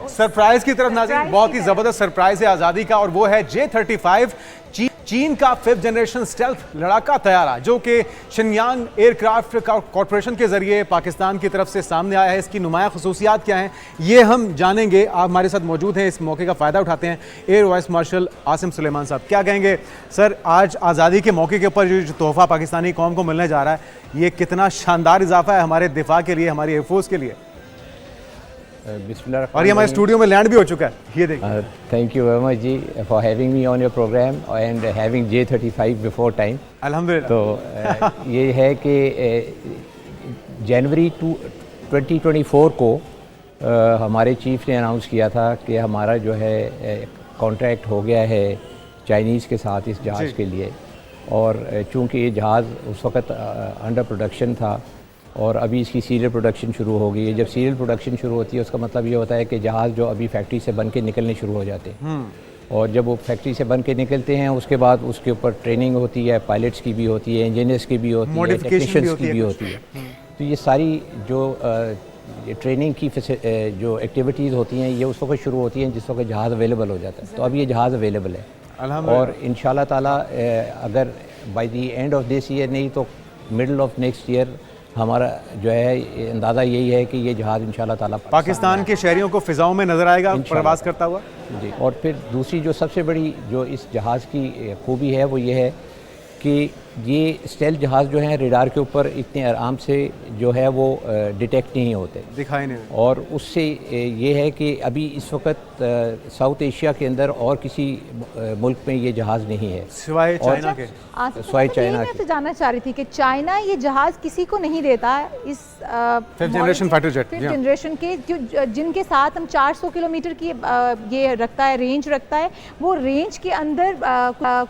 Surprise की तरफ नाज़रीन, बहुत ही जबरदस्त सरप्राइज है आजादी का, और वो है J-35 चीन का 5th जनरेशन स्टेल्थ लड़ाका तैयारा, जो कि शिनयांग एयरक्राफ्ट कॉरपोरेशन के जरिए पाकिस्तान की तरफ से सामने आया है। इसकी नुमाया खसूसियात क्या हैं, ये हम जानेंगे। आप हमारे साथ मौजूद हैं, इस मौके का फ़ायदा उठाते हैं air vice marshal Asim Suleman साहब। क्या कहेंगे सर, आज आज़ादी के मौके के ऊपर जो तोहफ़ा पाकिस्तानी कौम को मिलने जा रहा है, ये कितना शानदार इजाफा है हमारे दिफा के लिए, हमारी एयरफोर्स के लिए। और ये हमारे स्टूडियो में लैंड भी हो चुका है, ये देखिए। थैंक यू वेरी मच जी for having me on your program and having J-35 before time. अल्हम्दुलिल्लाह। तो ये है कि जनवरी 2024 को हमारे चीफ ने अनाउंस किया था कि हमारा जो है कॉन्ट्रैक्ट हो गया है चाइनीज़ के साथ इस जहाज़ के लिए। और चूँकि ये जहाज़ उस वक़्त अंडर प्रोडक्शन था और अभी इसकी सीरियल प्रोडक्शन शुरू हो गई है। जब सीरियल प्रोडक्शन शुरू होती है उसका मतलब ये होता है कि जहाज़ जो अभी फैक्ट्री से बन के निकलने शुरू हो जाते हैं, और जब वो फैक्ट्री से बन के निकलते हैं उसके बाद उसके ऊपर ट्रेनिंग होती है, पायलट्स की भी होती है, इंजीनियर्स की भी होती है, टेक्नीशियंस की भी होती है। तो ये सारी जो ट्रेनिंग की जो एक्टिविटीज़ होती हैं ये उस वक्त शुरू होती हैं जिस वक्त जहाज़ अवेलेबल हो जाता है। तो अब ये जहाज़ अवेलेबल है और इंशाल्लाह ताला अगर by the end of this year नहीं तो मिडल ऑफ नेक्स्ट ईयर हमारा जो है अंदाज़ा यही है कि ये जहाज़ इंशाल्लाह ताला पाकिस्तान के शहरियों को फ़िज़ाओं में नज़र आएगा प्रवास करता हुआ जी। और फिर दूसरी जो सबसे बड़ी जो इस जहाज़ की खूबी है वो ये है कि ये स्टेल्थ जहाज़ जो हैं रेडार के ऊपर इतने आराम से जो है वो डिटेक्ट नहीं होते, दिखाई नहीं। और उससे ये है कि अभी इस वक्त साउथ एशिया के अंदर और किसी मुल्क में ये जहाज़ नहीं है सिवाय चाइना के। सिवाय चाइना के। मैं तो जानना चाह रही थी कि चाइना ये जहाज़ किसी को नहीं देता इस 5th generation fighter jet, 5th generation के जिनके साथ हम 400 किलोमीटर की ये रखता है, रेंज रखता है। वो रेंज के अंदर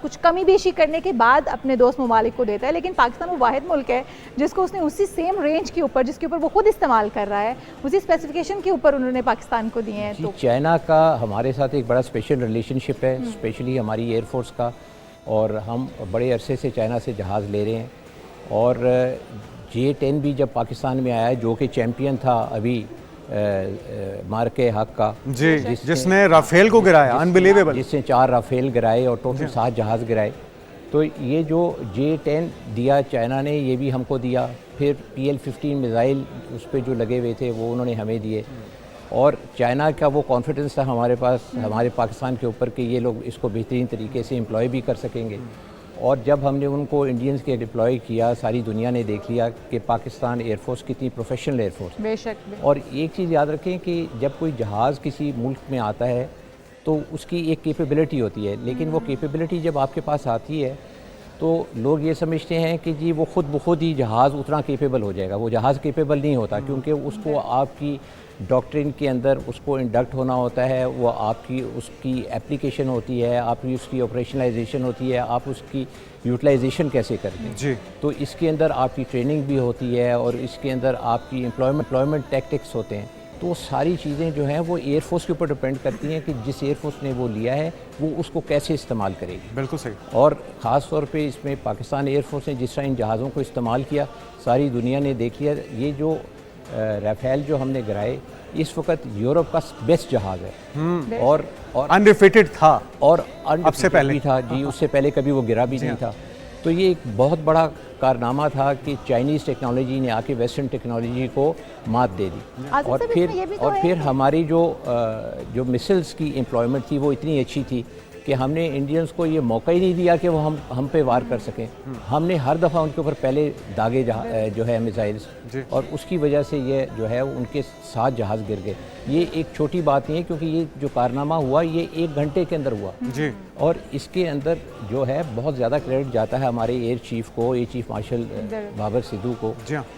कुछ कमी बेशी करने के बाद अपने दोस्त ममालिक को देता है, लेकिन पाकिस्तान वो वाहिद मुल्क है जिसको उसने उसी सेम रेंज के ऊपर, जिसके ऊपर वो खुद इस्तेमाल कर रहा है, उसी स्पेसिफिकेशन के ऊपर उन्होंने पाकिस्तान को दिए हैं। तो चाइना का हमारे साथ एक बड़ा स्पेशल रिलेशनशिप है, स्पेशली हमारी एयरफोर्स का, और हम बड़े अरसे से चाइना से जहाज़ ले रहे हैं। और J-10 भी जब पाकिस्तान में आया जो कि चैम्पियन था अभी मार्के हक का जी, जिसने राफेल को गिराया, अनबिलीवेबल, जिसने 4 राफेल गिराए और टोटल 7 जहाज़ गिराए। तो ये जो J-10 दिया चाइना ने, ये भी हमको दिया। फिर PL-15 मिज़ाइल उस पर जो लगे हुए थे वो उन्होंने हमें दिए। और चाइना का वो कॉन्फिडेंस था हमारे पास, हमारे पाकिस्तान के ऊपर कि ये लोग इसको बेहतरीन तरीके से एम्प्लॉय भी कर सकेंगे। और जब हमने उनको इंडियंस के डिप्लॉय किया, सारी दुनिया ने देख लिया कि पाकिस्तान एयरफोर्स कितनी प्रोफेशनल एयरफोर्स। बेशक। और एक चीज़ याद रखें कि जब कोई जहाज़ किसी मुल्क में आता है तो उसकी एक कैपेबिलिटी होती है, लेकिन वो कैपेबिलिटी जब आपके पास आती है तो लोग ये समझते हैं कि जी वो खुद ब खुद ही जहाज़ उतना कैपेबल हो जाएगा। वो जहाज़ कैपेबल नहीं होता, क्योंकि उसको आपकी डॉक्ट्रिन के अंदर उसको इंडक्ट होना होता है, वो आपकी उसकी एप्लीकेशन होती है, आपकी उसकी ऑपरेशनलाइजेशन होती है, आप उसकी यूटिलाइजेशन कैसे करते हैं जी। तो इसके अंदर आपकी ट्रेनिंग भी होती है और इसके अंदर आपकी एम्प्लॉयमेंट टैक्टिक्स होते हैं। तो सारी चीज़ें जो हैं वो एयरफोर्स के ऊपर डिपेंड करती हैं कि जिस एयरफोर्स ने वो लिया है वो उसको कैसे इस्तेमाल करेगी। बिल्कुल सही। और ख़ास तौर पे इसमें पाकिस्तान एयरफोर्स ने जिस तरह इन जहाज़ों को इस्तेमाल किया सारी दुनिया ने देख लिया। ये जो राफेल जो हमने गिराए इस वक्त यूरोप का बेस्ट जहाज़ है और अनडिफिटेड था और अब से पहले भी था जी, उससे पहले कभी वो गिरा भी नहीं था। तो ये एक बहुत बड़ा कारनामा था कि चाइनीज़ टेक्नोलॉजी ने आके वेस्टर्न टेक्नोलॉजी को मात दे दी। और फिर हमारी जो मिसाइल्स की एम्प्लॉयमेंट थी वो इतनी अच्छी थी कि हमने इंडियंस को ये मौका ही नहीं दिया कि वो हम पे वार कर सकें। हमने हर दफ़ा उनके ऊपर पहले दागे जो है मिसाइल्स, और उसकी वजह से ये जो है उनके 7 जहाज़ गिर गए। ये एक छोटी बात नहीं है, क्योंकि ये जो कारनामा हुआ ये 1 घंटे के अंदर हुआ जी। और इसके अंदर जो है बहुत ज़्यादा क्रेडिट जाता है हमारे एयर चीफ को, air chief marshal Babar Sidhu को,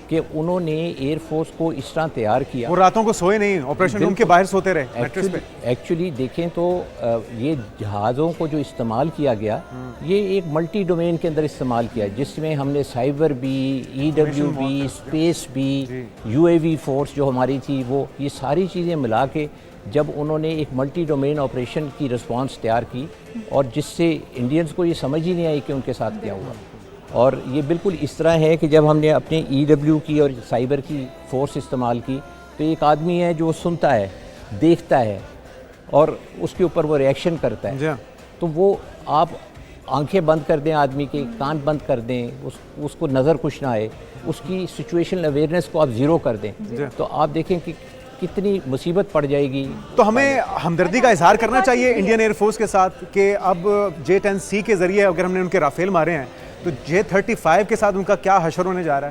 कि उन्होंने एयरफोर्स को इस तरह तैयार किया। वो रातों को सोए नहीं, ऑपरेशन रूम के बाहर सोते रहे। एक्चुअली देखें तो ये जहाज़ों को जो इस्तेमाल किया गया ये एक मल्टी डोमेन के अंदर इस्तेमाल किया, जिसमें हमने साइबर भी, EW भी, स्पेस भी, UAV फोर्स जो हमारी थी वो, ये सारी चीज़ें मिला के जब उन्होंने एक मल्टी डोमेन ऑपरेशन की रिस्पांस तैयार की, और जिससे इंडियंस को ये समझ ही नहीं आई कि उनके साथ क्या हुआ। और ये बिल्कुल इस तरह है कि जब हमने अपने EW की और साइबर की फोर्स इस्तेमाल की तो एक आदमी है जो सुनता है देखता है और उसके ऊपर वो रिएक्शन करता जी है, हाँ। तो वो आप आंखें बंद कर दें, आदमी के कान बंद कर दें, उसको नज़र कुछ ना आए, उसकी सिचुएशनल अवेयरनेस को आप ज़ीरो कर दें, तो आप देखें कि कितनी मुसीबत पड़ जाएगी। तो हमें हमदर्दी का इजहार करना चाहिए इंडियन एयरफोर्स के साथ कि अब J-10C के जरिए अगर हमने उनके राफेल मारे हैं तो J-35 के साथ उनका क्या हशर होने जा रहा है।